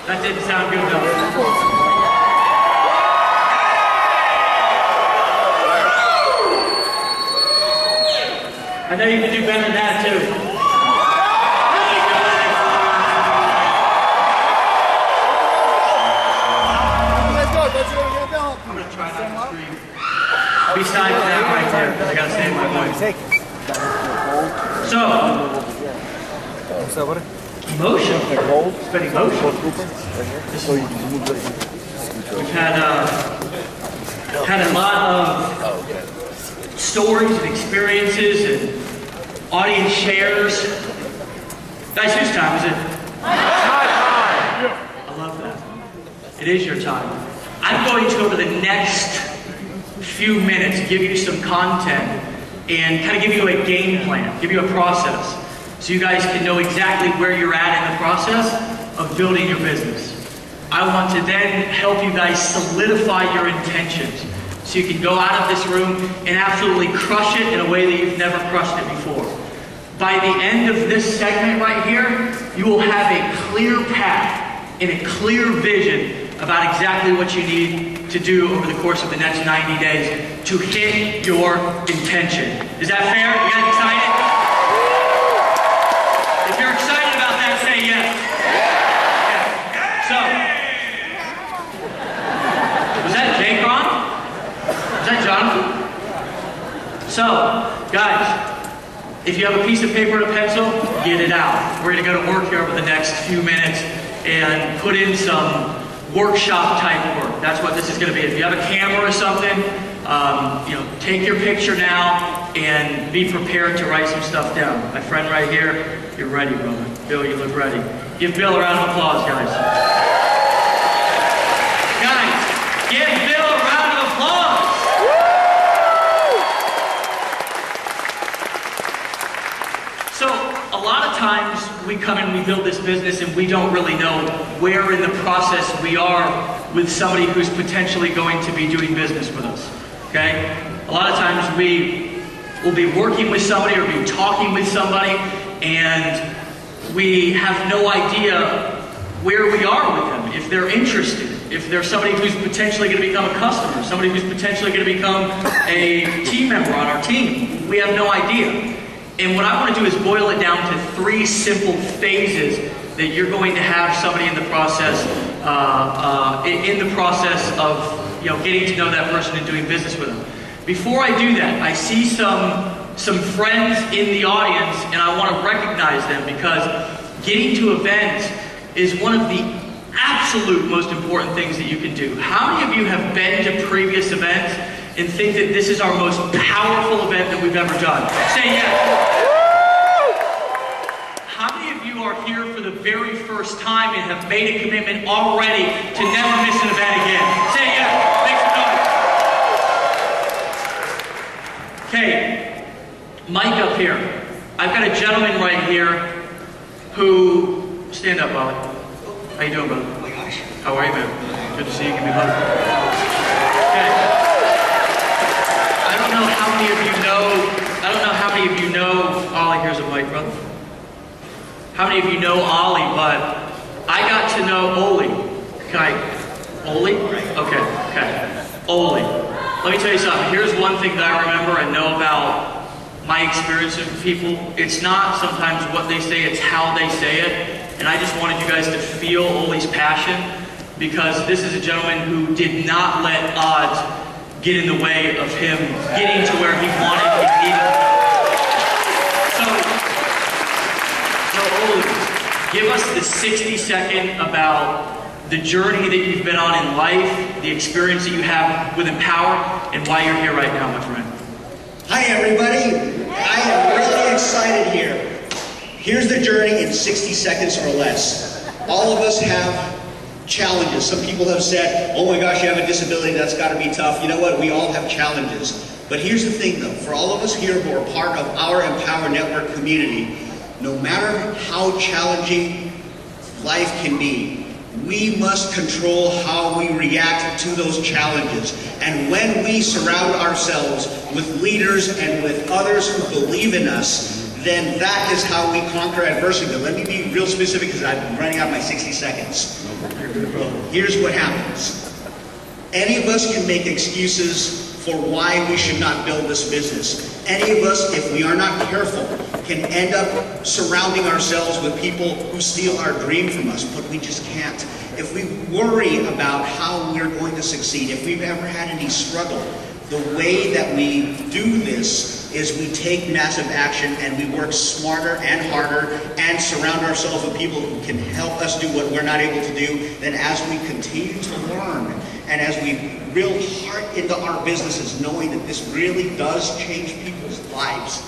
That didn't sound good though. I know you can do better than that too. I'm gonna try not to scream. Besides that right there, because I gotta save my voice. So, emotion. It's been emotional. We've had a lot of stories and experiences and audience shares. Guys, whose time is it? My time. I love that. It is your time. I'm going to, over the next few minutes, give you some content and kind of give you a game plan, give you a process, so you guys can know exactly where you're at in the process of building your business. I want to then help you guys solidify your intentions so you can go out of this room and absolutely crush it in a way that you've never crushed it before. By the end of this segment right here, you will have a clear path and a clear vision about exactly what you need to do over the course of the next 90 days to hit your intention. Is that fair? You guys excited? If you're excited about that, say yes. So, was that Jake Ron? Was that Jonathan? So, guys, if you have a piece of paper and a pencil, get it out. We're gonna go to work here over the next few minutes and put in some workshop type work. That's what this is going to be. If you have a camera or something, take your picture now and be prepared to write some stuff down. My friend right here, you're ready, brother. Bill, you look ready. Give Bill a round of applause, guys. Guys, give Bill a round of applause. So, a lot of times we come and we build this business and we don't really know where in the process we are with somebody who's potentially going to be doing business with us, okay? A lot of times we will be working with somebody or be talking with somebody and we have no idea where we are with them, if they're interested, if there's somebody who's potentially going to become a customer, somebody who's potentially going to become a team member on our team. We have no idea. And what I want to do is boil it down to 3 simple phases that you're going to have somebody in the process, of getting to know that person and doing business with them. Before I do that, I see some friends in the audience, and I want to recognize them because getting to events is one of the absolute most important things that you can do. How many of you have been to previous events and think that this is our most powerful event that we've ever done? Say yes. How many of you are here for the very first time and have made a commitment already to never miss an event again? Say yes. Make some noise. Okay, Mike up here. I've got a gentleman right here who, stand up, Ollie. How you doing, brother? Oh my gosh. How are you, man? Good to see you. Give me a hug. Okay. I don't know how many of you know Ollie. Here's a mic, brother. How many of you know Ollie, but I got to know Oli. Oli? Okay. Oli. Let me tell you something. Here's one thing that I remember and know about my experience with people. It's not sometimes what they say, it's how they say it. And I just wanted you guys to feel Oli's passion because this is a gentleman who did not let odds get in the way of him getting to where he wanted and needed to go. So Oli, give us the 60-second about the journey that you've been on in life, the experience that you have with Empower, and why you're here right now, my friend. Hi, everybody. I am really excited here. Here's the journey in 60 seconds or less. All of us have challenges. Some people have said, oh my gosh, you have a disability, that's got to be tough. You know what? We all have challenges. But here's the thing, though. For all of us here who are part of our Empower Network community, no matter how challenging life can be, we must control how we react to those challenges. And when we surround ourselves with leaders and with others who believe in us, then that is how we conquer adversity. But let me be real specific because I'm running out of my 60 seconds. Here's what happens. Any of us can make excuses for why we should not build this business. Any of us, if we are not careful, can end up surrounding ourselves with people who steal our dream from us, but we just can't. If we worry about how we're going to succeed, if we've ever had any struggle, the way that we do this is we take massive action and we work smarter and harder and surround ourselves with people who can help us do what we're not able to do. Then as we continue to learn and as we real heart into our businesses, knowing that this really does change people's lives,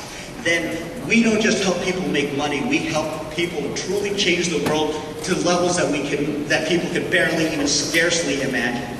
then we don't just help people make money, we help people truly change the world to levels that people can barely, even scarcely imagine.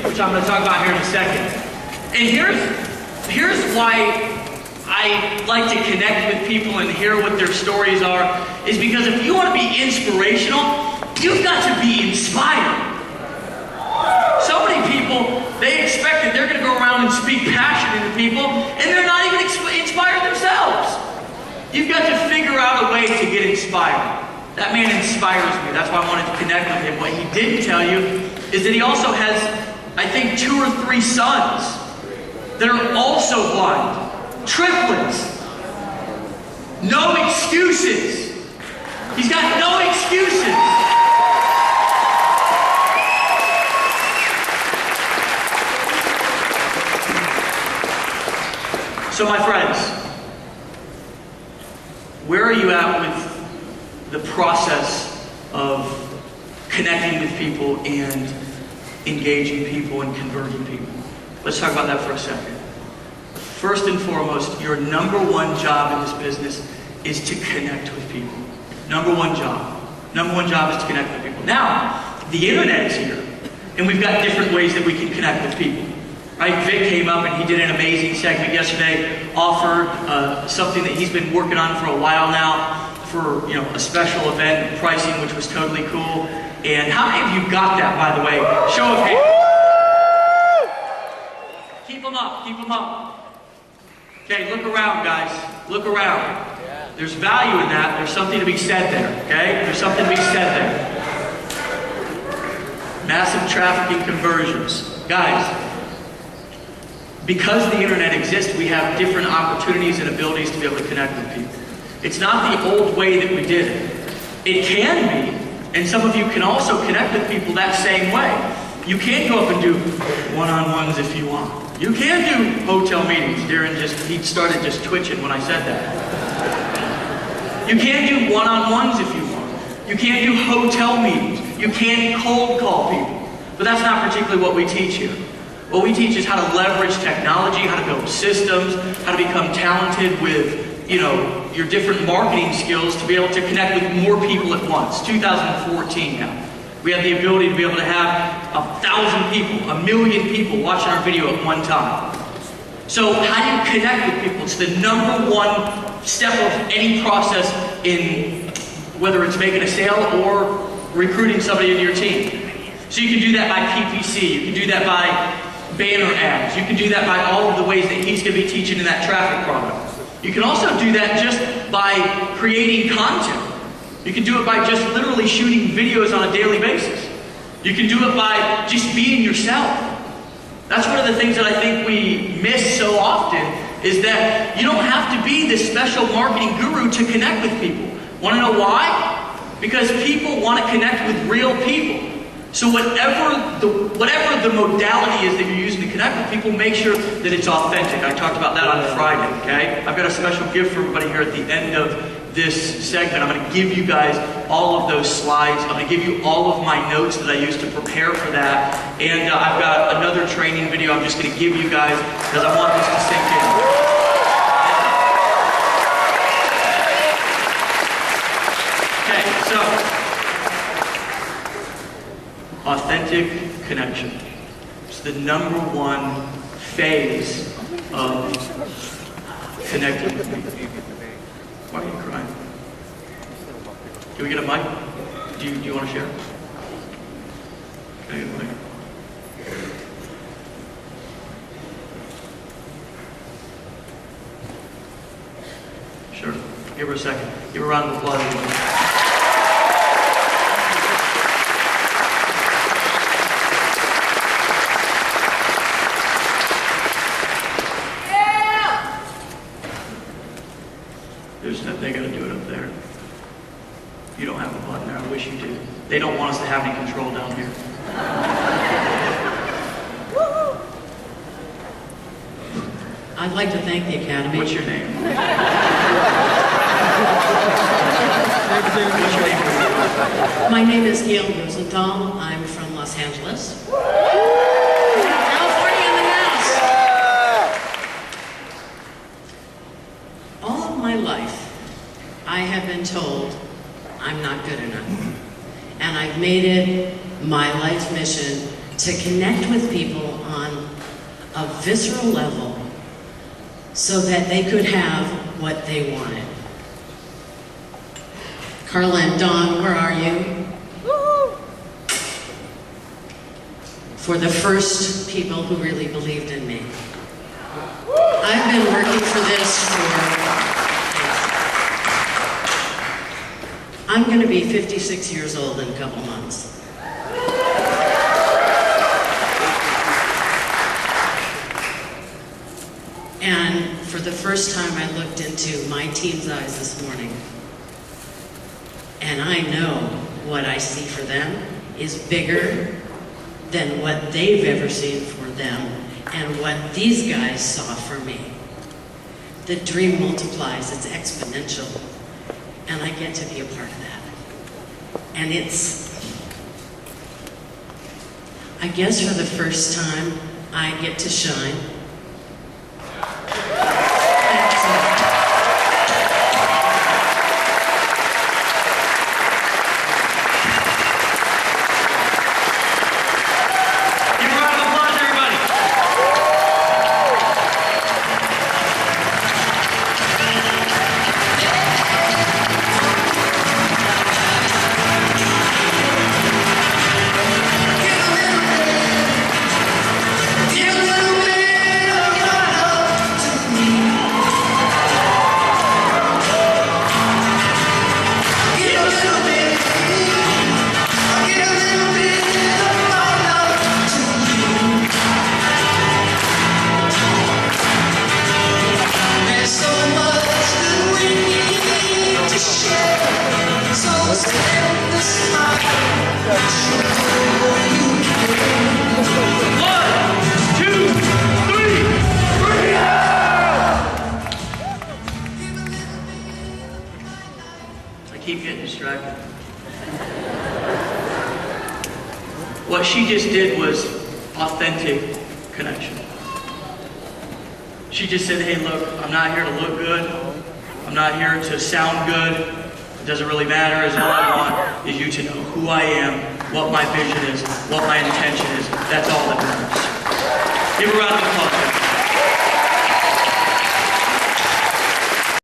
Which I'm going to talk about here in a second. And here's why I like to connect with people and hear what their stories are, is because if you want to be inspirational, you've got to be inspired. So many people, they expect that they're going to go around and speak passion into people, and they're not even inspired themselves. You've got to figure out a way to get inspired. That man inspires me. That's why I wanted to connect with him. What he didn't tell you is that he also has, I think, 2 or 3 sons that are also blind. Triplets. No excuses. He's got no excuses. So my friends, where are you at with the process of connecting with people and engaging people and converting people? Let's talk about that for a second. First and foremost, your number one job in this business is to connect with people. Number one job. Number one job is to connect with people. Now, the internet is here, and we've got different ways that we can connect with people. Right? Vic came up and he did an amazing segment yesterday, offered something that he's been working on for a while now for a special event and pricing, which was totally cool. And how many of you got that, by the way? Show of hands. Keep them up, keep them up. Okay, look around, guys. Look around. There's value in that. There's something to be said there, okay? There's something to be said there. Massive trafficking conversions. Guys, because the internet exists, we have different opportunities and abilities to be able to connect with people. It's not the old way that we did it. It can be, and some of you can also connect with people that same way. You can go up and do one-on-ones if you want. You can do hotel meetings. Darren he started just twitching when I said that. You can do one-on-ones if you want. You can do hotel meetings. You can cold call people. But that's not particularly what we teach here. What we teach is how to leverage technology, how to build systems, how to become talented with, your different marketing skills to be able to connect with more people at once. 2014 now. We have the ability to be able to have 1,000 people, 1 million people watching our video at one time. So how do you connect with people? It's the number one step of any process in whether it's making a sale or recruiting somebody into your team. So you can do that by PPC, you can do that by banner ads, you can do that by all of the ways that he's going to be teaching in that traffic product. You can also do that just by creating content. You can do it by just literally shooting videos on a daily basis. You can do it by just being yourself. That's one of the things that I think we miss so often, is that you don't have to be this special marketing guru to connect with people. Want to know why? Because people want to connect with real people. So whatever the modality is that you're using to connect with people, make sure that it's authentic. I talked about that on Friday, okay? I've got a special gift for everybody here at the end of this segment. I'm going to give you guys all of those slides. I'm going to give you all of my notes that I used to prepare for that. And I've got another training video I'm just going to give you guys because I want this to sink in. Okay, so authentic connection. It's the number one phase of connecting with me. Why are you crying? Can we get a mic? Do you want to share? Can I get a mic? Sure. Give her a second. Give her a round of applause. They got to do it up there. You don't have a button there. I wish you did. They don't want us to have any control down here. I'd like to thank the Academy. What's your name? What's your name? My name is Gail Rosenthal. I'm from Los Angeles. California in the house. All of my life, I have been told I'm not good enough. And I've made it my life mission to connect with people on a visceral level so that they could have what they wanted. Carla and Dawn, where are you? For the first people who really believed in me. I've been working for this I'm going to be 56 years old in a couple months. And for the first time, I looked into my team's eyes this morning. And I know what I see for them is bigger than what they've ever seen for them and what these guys saw for me. The dream multiplies, it's exponential. And I get to be a part of that. And it's, I guess for the first time, I get to shine. Keep getting distracted. What she just did was authentic connection. She just said, hey, look, I'm not here to look good. I'm not here to sound good. It doesn't really matter. As all I want is you to know who I am, what my vision is, what my intention is. That's all that matters. Give a round of applause.